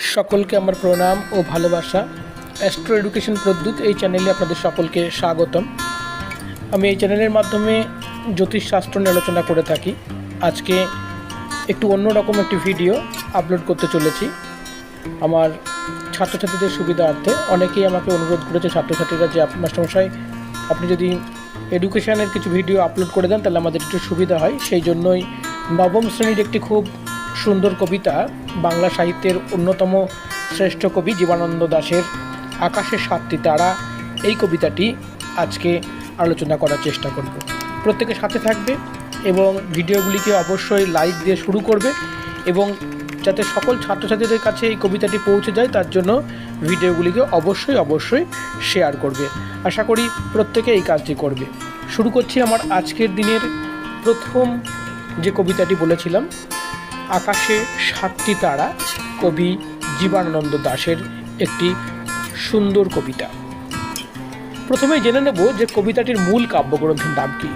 সকলকে আমার প্রণাম ও ভালোবাসা। অ্যাস্ট্রো এডুকেশন প্রদ্যুৎ এই চ্যানেলে আপনাদের সকলকে স্বাগতম। আমি এই চ্যানেলের মাধ্যমে জ্যোতিষশাস্ত্র নিয়ে আলোচনা করে থাকি। আজকে একটু অন্যরকম একটি ভিডিও আপলোড করতে চলেছি আমার ছাত্রছাত্রীদের সুবিধার্থে। অনেকেই আমাকে অনুরোধ করেছে ছাত্রছাত্রীরা যে মাস্টারমশাই আপনি যদি এডুকেশনের কিছু ভিডিও আপলোড করে দেন তাহলে আমাদের একটু সুবিধা হয়। সেই জন্যই নবম শ্রেণীর একটি খুব সুন্দর কবিতা, বাংলা সাহিত্যের অন্যতম শ্রেষ্ঠ কবি জীবনানন্দ দাশের আকাশের সাতটি তারা, এই কবিতাটি আজকে আলোচনা করার চেষ্টা করব। প্রত্যেকের সাথে থাকবে এবং ভিডিওগুলিকে অবশ্যই লাইক দিয়ে শুরু করবে এবং যাতে সকল ছাত্রছাত্রীদের কাছে এই কবিতাটি পৌঁছে যায় তার জন্য ভিডিওগুলিকে অবশ্যই শেয়ার করবে। আশা করি প্রত্যেকে এই কাজটি করবে। শুরু করছি আমার আজকের দিনের প্রথম যে কবিতাটি বলেছিলাম, আকাশে সাতটি তারা, কবি জীবনানন্দ দাশের একটি সুন্দর কবিতা। প্রথমেই জেনে নেব যে কবিতাটির মূল কাব্যগ্রন্থের নাম কী।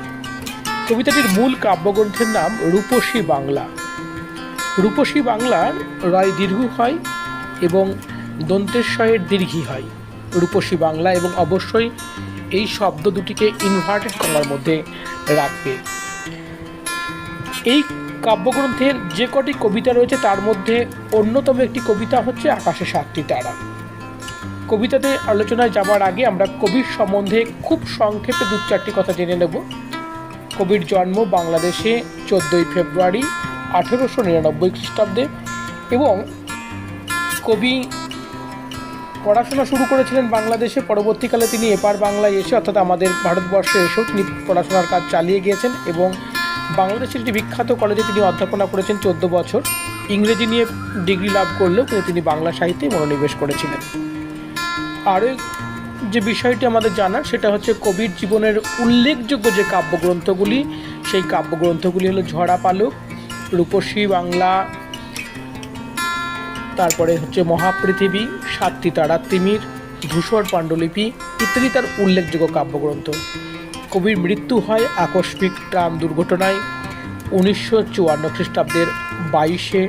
কবিতাটির মূল কাব্যগ্রন্থের নাম রূপসী বাংলা। রূপসী বাংলার রয় দীর্ঘ হয় এবং দন্তেশ্বরের দীর্ঘী হয়, রূপসী বাংলা। এবং অবশ্যই এই শব্দ দুটিকে ইনভার্টেড কমার মধ্যে রাখবে। এই কাব্যগ্রন্থের যে কটি কবিতা রয়েছে তার মধ্যে অন্যতম একটি কবিতা হচ্ছে আকাশে সাতটি তারা। কবিতাতে আলোচনায় যাবার আগে আমরা কবির সম্বন্ধে খুব সংক্ষেপে দু চারটি কথা জেনে নেব। কবির জন্ম বাংলাদেশে 14ই ফেব্রুয়ারি 1899 খ্রিস্টাব্দে এবং কবি পড়াশোনা শুরু করেছিলেন বাংলাদেশে। পরবর্তীকালে তিনি এপার বাংলায় এসে অর্থাৎ আমাদের ভারতবর্ষে এসেও তিনি পড়াশোনার কাজ চালিয়ে গিয়েছেন এবং বাংলাদেশের একটি বিখ্যাত কলেজে তিনি অধ্যাপনা করেছেন 14 বছর। ইংরেজি নিয়ে ডিগ্রি লাভ করলেও তিনি বাংলা সাহিত্যে মনোনিবেশ করেছিলেন। আরও যে বিষয়টি আমাদের জানার সেটা হচ্ছে কবির জীবনের উল্লেখযোগ্য যে কাব্যগ্রন্থগুলি, সেই কাব্যগ্রন্থগুলি হলো ঝরা পালক, রূপসী বাংলা, তারপরে হচ্ছে মহাপৃথিবী, সাতটি তারা, তিমির, ধূসর পাণ্ডুলিপি ইত্যাদি তার উল্লেখযোগ্য কাব্যগ্রন্থ। কবির মৃত্যু হয় আকস্মিক ট্রাম দুর্ঘটনায় 1954 খ্রিস্টাব্দের 22শে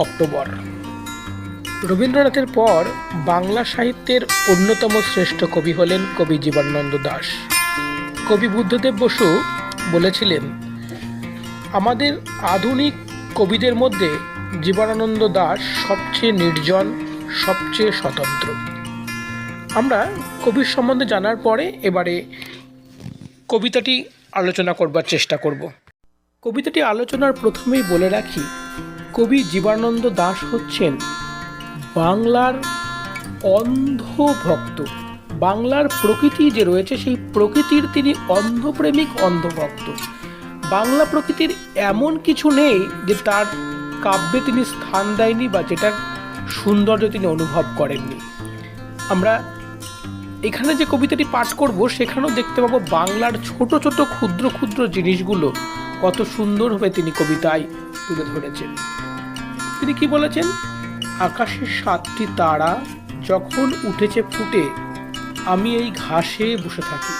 অক্টোবর। রবীন্দ্রনাথের পর বাংলা সাহিত্যের অন্যতম শ্রেষ্ঠ কবি হলেন কবি জীবনানন্দ দাশ। কবি বুদ্ধদেব বসু বলেছিলেন, আমাদের আধুনিক কবিদের মধ্যে জীবনানন্দ দাশ সবচেয়ে নির্জন, সবচেয়ে স্বতন্ত্র। আমরা কবির সম্বন্ধে জানার পরে এবারে কবিতাটি আলোচনা করবার চেষ্টা করব। কবিতাটি আলোচনার প্রথমেই বলে রাখি, কবি জীবনানন্দ দাশ হচ্ছেন বাংলার অন্ধ ভক্ত। বাংলার প্রকৃতি যে রয়েছে সেই প্রকৃতির তিনি অন্ধপ্রেমিক, অন্ধভক্ত। বাংলা প্রকৃতির এমন কিছু নেই যে তার কাব্যে তিনি স্থান দেয়নি বা যেটার সৌন্দর্য তিনি অনুভব করেননি। আমরা এখানে যে কবিতাটি পাঠ করব সেখানেও দেখতে পাবো বাংলার ছোট ছোট ক্ষুদ্র ক্ষুদ্র জিনিসগুলো কত সুন্দরভাবে তিনি কবিতায় তুলে ধরেছেন। তিনি কি বলেছেন, আকাশের সাতটি তারা যখন উঠেছে ফুটে আমি এই ঘাসে বসে থাকি।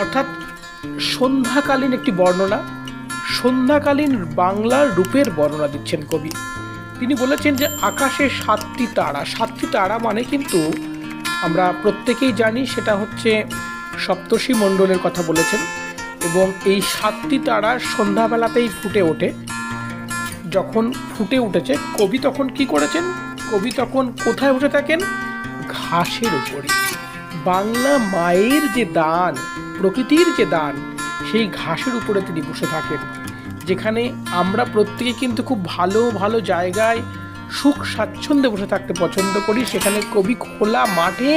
অর্থাৎ সন্ধ্যাকালীন একটি বর্ণনা, সন্ধ্যাকালীন বাংলার রূপের বর্ণনা দিচ্ছেন কবি। তিনি বলেছেন যে আকাশে সাতটি তারা। সাতটি তারা মানে কিন্তু আমরা প্রত্যেকেই জানি সেটা হচ্ছে সপ্তর্ষি মণ্ডলের কথা বলেছেন এবং এই সাতটি তারা সন্ধ্যাবেলাতেই ফুটে ওঠে। যখন ফুটে উঠেছে কবি তখন কি করেছেন, কবি তখন কোথায় বসে থাকেন, ঘাসের উপরে। বাংলা মায়ের যে দান, প্রকৃতির যে দান, সেই ঘাসের উপরে তিনি বসে থাকেন। যেখানে আমরা প্রত্যেকে কিন্তু খুব ভালো ভালো জায়গায় সুখ স্বাচ্ছন্দ্যে বসে থাকতে পছন্দ করি, সেখানে কবি খোলা মাঠে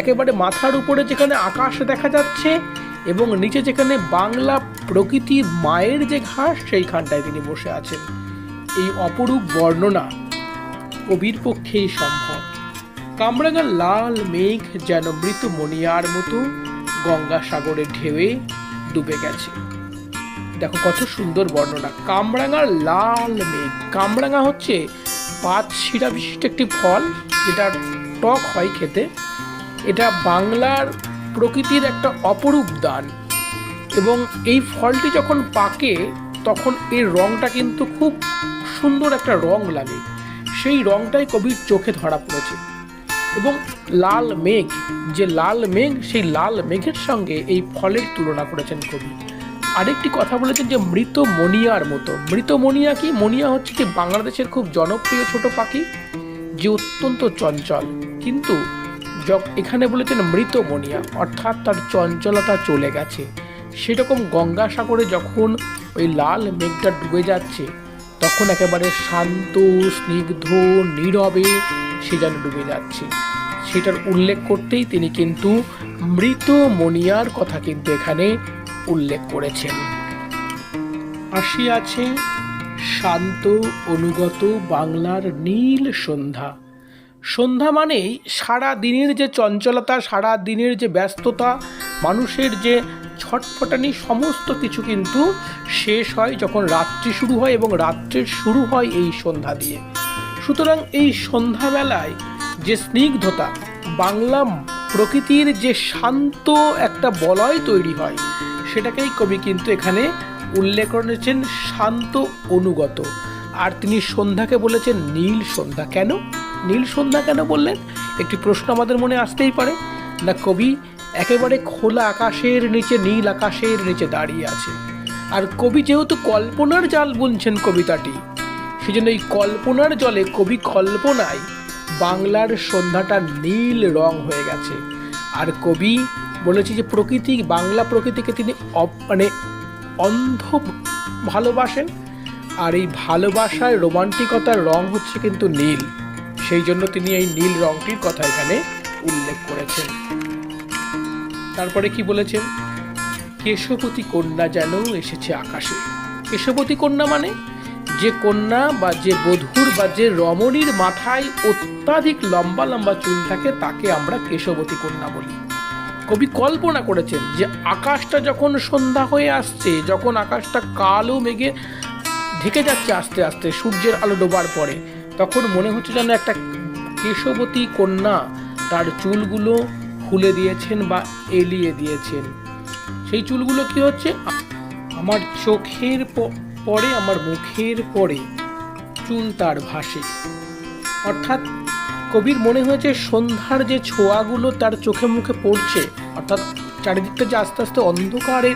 একেবারে মাথার উপরে যেখানে আকাশ দেখা যাচ্ছে এবং নিচে যেখানে বাংলা প্রকৃতির মায়ের যে ঘাস সেইখানটায় তিনি বসে আছেন। এই অপরূপ বর্ণনা কবির পক্ষেই সম্ভব। কামরাঙার লাল মেঘ যেন মৃত মণিয়ার মতো গঙ্গাসাগরের ঢেউয়ে ডুবে গেছে। দেখো কত সুন্দর বর্ণনা। কামরাঙার লাল মেঘ, কামরাঙা হচ্ছে পাঁচ শিরা বিশিষ্ট একটি ফল, যেটা টক হয় খেতে। এটা বাংলার প্রকৃতির একটা অপরূপ দান এবং এই ফলটি যখন পাকে তখন এর রঙটা কিন্তু খুব সুন্দর একটা রং লাগে। সেই রঙটাই কবির চোখে ধরা পড়েছে। এবং লাল মেঘ, যে লাল মেঘ, সেই লাল মেঘের সঙ্গে এই ফলের তুলনা করেছেন কবি। আরেকটি কথা বলেছেন যে মৃত মনিয়ার মতো। মৃত মনিয়া কি? মনিয়া হচ্ছে কি বাংলাদেশের খুব জনপ্রিয় ছোট পাখি, যে অত্যন্ত চঞ্চল, কিন্তু এখানে বলেছেন মৃত মনিয়া, অর্থাৎ তার চঞ্চলতা চলে গেছে। সেরকম গঙ্গাসাগরে যখন ওই লাল মেঘটা ডুবে যাচ্ছে, তখন একেবারে শান্ত, স্নিগ্ধ, নীরবে সে যেন ডুবে যাচ্ছে। সেটার উল্লেখ করতেই তিনি কিন্তু মৃত মনিয়ার কথা কিন্তু এখানে উল্লেখ করেছেন। আসিয়াছে শান্ত অনুগত বাংলার নীল সন্ধ্যা। সন্ধ্যা মানেই সারা দিনের যে চঞ্চলতা, সারা দিনের যে ব্যস্ততা, মানুষের যে ছটফটানি, সমস্ত কিছু কিন্তু শেষ হয় যখন রাত্রি শুরু হয়, এবং রাত্রির শুরু হয় এই সন্ধ্যা দিয়ে। সুতরাং এই সন্ধ্যাবেলায় যে স্নিগ্ধতা, বাংলা প্রকৃতির যে শান্ত একটা বলয় তৈরি হয়, সেটাকেই কবি কিন্তু এখানে উল্লেখ করেছেন শান্ত অনুগত। আর তিনি সন্ধ্যাকে বলেছেন নীল সন্ধ্যা। কেন নীল সন্ধ্যা কেন বললেন? একটি প্রশ্ন আমাদের মনে আসতেই পারে। না, কবি একেবারে খোলা আকাশের নিচে, নীল আকাশের নিচে দাঁড়িয়ে আছে। আর কবি যেহেতু কল্পনার জাল বুনছেন কবিতাটি, সেজন্য এই কল্পনার জলে কবি কল্পনায় বাংলার সন্ধ্যাটা নীল রং হয়ে গেছে। আর কবি বলেছে যে প্রকৃতি, বাংলা প্রকৃতিকে তিনি অন্ধ ভালোবাসেন, আর এই ভালোবাসায় রোমান্টিকতার রং হচ্ছে কিন্তু নীল। সেই জন্য তিনি এই নীল রংটির কথা এখানে উল্লেখ করেছেন। তারপরে কি বলেছেন? কেশবতী কন্যা যেন এসেছে আকাশে। কেশবতী কন্যা মানে যে কন্যা বা যে বধূর বা যে রমণীর মাথায় অত্যাধিক লম্বা লম্বা চুল থাকে, তাকে আমরা কেশবতী কন্যা বলি। কবি কল্পনা করেছেন যে আকাশটা যখন সন্ধ্যা হয়ে আসছে, যখন আকাশটা কালো মেঘে ঢেকে যাচ্ছে আস্তে আস্তে সূর্যের আলো ডোবার পরে, তখন মনে হচ্ছে যেন একটা কেশবতী কন্যা তার চুলগুলো খুলে দিয়েছেন বা এলিয়ে দিয়েছেন। সেই চুলগুলো কি হচ্ছে? আমার চোখের পরে, আমার মুখের পরে চুল তার ভাসে। অর্থাৎ কবির মনে হয়েছে সন্ধ্যার যে ছোঁয়াগুলো তার চোখে মুখে পড়ছে, অর্থাৎ চারিদিকটা যে আস্তে আস্তে অন্ধকারে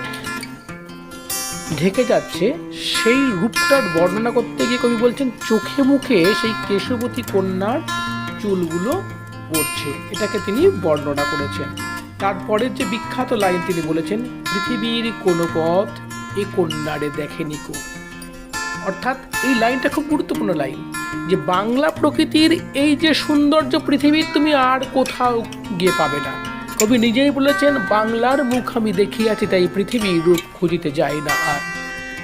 ঢেকে যাচ্ছে, সেই রূপটার বর্ণনা করতে গিয়ে কবি বলছেন চোখে মুখে সেই কেশবতী কন্যার চুলগুলো পড়ছে। এটাকে তিনি বর্ণনা করেছেন। তারপরের যে বিখ্যাত লাইন তিনি বলেছেন, পৃথিবীর কোনো পথ এ কন্যারে দেখেনি কো। অর্থাৎ এই লাইনটা খুব গুরুত্বপূর্ণ লাইন, যে বাংলা প্রকৃতির এই যে সৌন্দর্য পৃথিবীর তুমি আর কোথাও গিয়ে পাবে না। কবি নিজেই বলেছেন, বাংলার মুখ আমি দেখিয়াছি, তাই পৃথিবীর রূপ খুঁজিতে যাই না আর।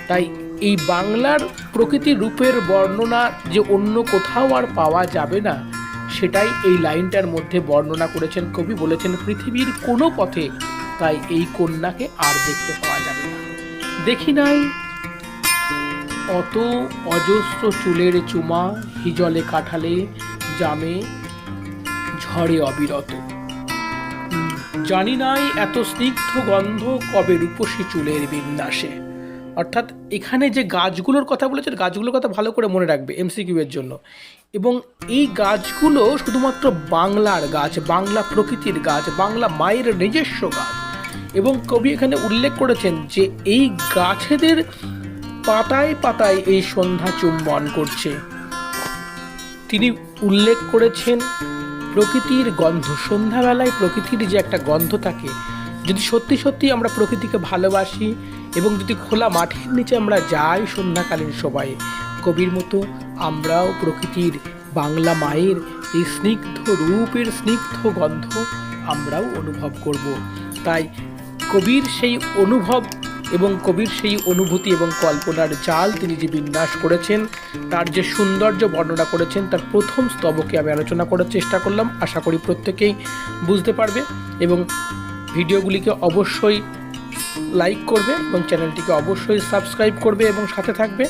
তাই এই বাংলার প্রকৃতির রূপের বর্ণনা যে অন্য কোথাও আর পাওয়া যাবে না, সেটাই এই লাইনটার মধ্যে বর্ণনা করেছেন কবি। বলেছেন পৃথিবীর কোনো পথে তাই এই কন্যাকে আর দেখতে পাওয়া যাবে না। দেখি নাই অত অজস্র চুলের চুমা, হিজলে কাঠালে জামে ঝড়ে অবিরত। জানি নাই এত স্নিগ্ধ গন্ধ কবে রূপসী চুলের বিন্যাসে। অর্থাৎ এখানে যে গাছগুলোর কথা বলেছেন, গাছগুলোর কথা ভালো করে মনে রাখবে এমসিকিউ এর জন্য। এবং এই গাছগুলো শুধুমাত্র বাংলার গাছ, বাংলা প্রকৃতির গাছ, বাংলা মায়ের নিজস্ব গাছ। এবং কবি এখানে উল্লেখ করেছেন যে এই গাছেদের পাতায় পাতায় এই সন্ধ্যা চুম্বন করছে। তিনি উল্লেখ করেছেন প্রকৃতির গন্ধ। সন্ধ্যাবেলায় প্রকৃতির যে একটা গন্ধ থাকে, যদি সত্যি সত্যি আমরা প্রকৃতিকে ভালোবাসি এবং যদি খোলা মাঠের নিচে আমরা যাই সন্ধ্যাকালীন সময়ে, কবির মতো আমরাও প্রকৃতির, বাংলা মায়ের এই স্নিগ্ধ রূপের স্নিগ্ধ গন্ধ আমরাও অনুভব করব। তাই কবির সেই অনুভব এবং কবির সেই অনুভূতি এবং কল্পনার জাল তিনি যে বিন্যাস করেছেন, তার যে সৌন্দর্য বর্ণনা করেছেন, তার প্রথম স্তবকে আমি আলোচনা করার চেষ্টা করলাম। আশা করি প্রত্যেকেই বুঝতে পারবে এবং ভিডিওগুলিকে অবশ্যই লাইক করবে এবং চ্যানেলটিকে অবশ্যই সাবস্ক্রাইব করবে এবং সাথে থাকবে।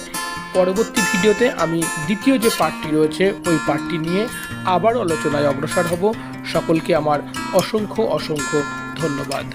পরবর্তী ভিডিওতে আমি দ্বিতীয় যে পার্টটি রয়েছে, ওই পার্টটি নিয়ে আবার আলোচনায় অগ্রসর হব। সকলকে আমার অসংখ্য অসংখ্য ধন্যবাদ।